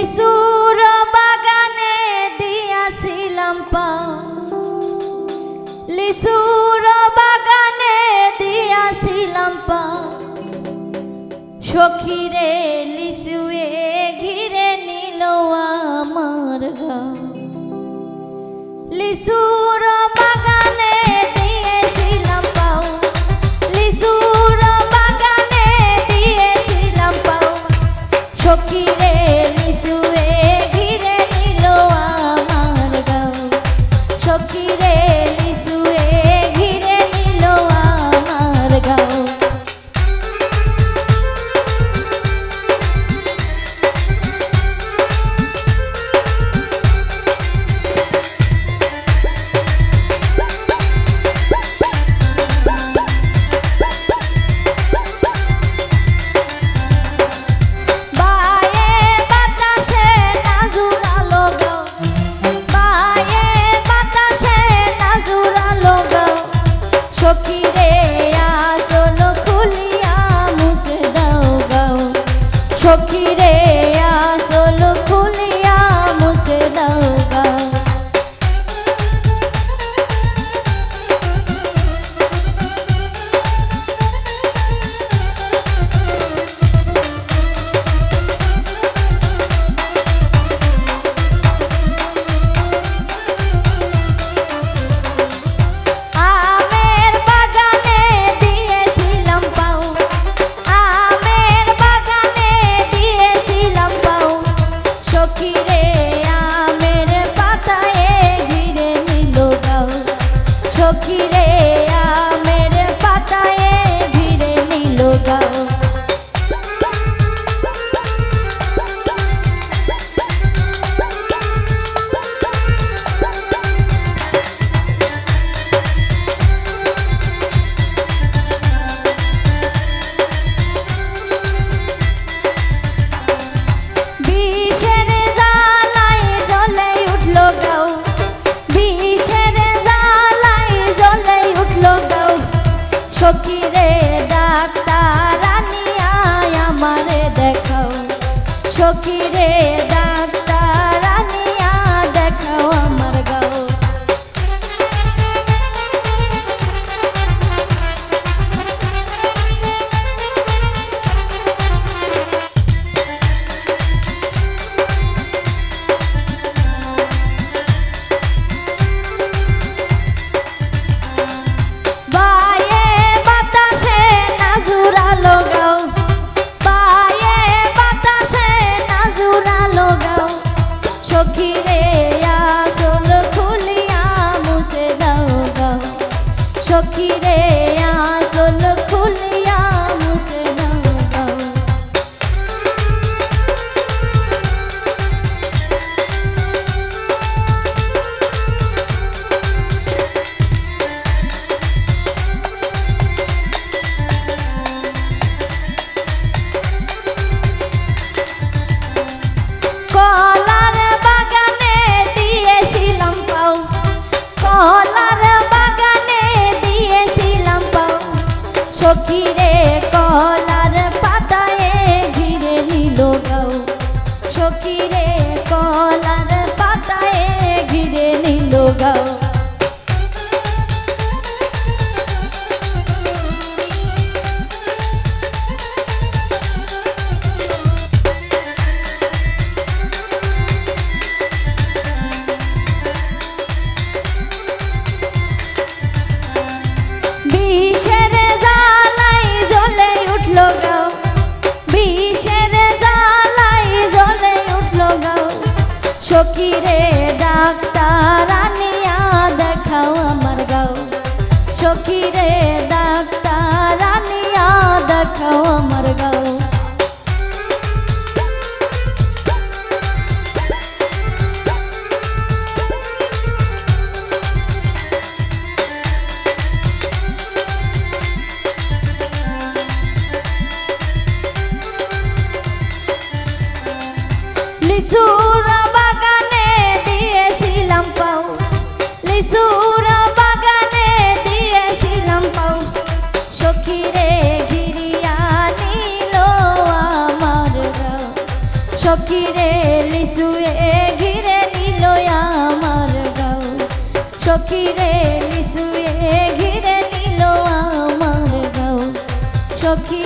লিচুর বাগানে দিয়াছিলাম পাও, লিচুর বাগানে দিয়াছিলাম পাও, সখীরে লিচুয়ে ঘিরে নিল আমার গাও। লিচুর বাগানে দিয়েছিলাম পাও, লিচুর বাগানে দিয়েছিলাম পাও, সখীরে লিচুয়ে ঘিরে নিল আমার গাও, সখীরে লিচুয়ে ঘিরে নিল আমার গাও। সখীরে আসল খুলিয়া মুছে দাও গাও। আমের বাগানে দিয়েছিলাম পাও, আমের বাগানে দিয়েছিলাম পাও, সখীরে আমের পাতায়ে ঘিরে নিল গাও, সখীরে আমের পাতায়ে ঘিরে নিল গাও। বিষের জ্বালায় জ্বলে উঠল গাও, বিষের জ্বালায় জ্বলে উঠল গাও, সখীরে ডাক্তার আনিয়া আমারে দেখাও, সখীরে ডাক্তার আনিয়া দেখাও আমার গাও। বায়ে বাতাসে নাজুরালো গাও, বায়ে বাতাসে নাজুরালো গাও, সখীরে আসল খুলিয়া মুছে দাও গাও, সখীরে আসল খুলিয়া মুছে দাও গাও। কলার বাগানে দিয়েছিলাম পাও, কলার বাগানে দিয়েছিলাম পাও, সখীরে কলার পাতায়ে ঘিরে নিল গাও, সখীরে কলার পাতায়ে ঘিরে নিল গাও। বিষের জ্বালায় জ্বলে উঠল গাও, বিষের জ্বালায় জ্বলে উঠল গাও, সখীরে ডাক্তার আনিয়া দেখাও আমার গাও, সখীরে ডাক্তার আনিয়া দেখাও আমার গাও। লিচুর বাগানে দিয়েছিলাম পাও, লিচুর বাগানে দিয়েছিলাম পাও, সখীরে ঘিরিয়া নিল আমার গাও, সখীরে লিচুয়ে ঘিরে নিল আমার গাও, সখী রে লিচুয়ে ঘিরে নিল আমার গাও, সখী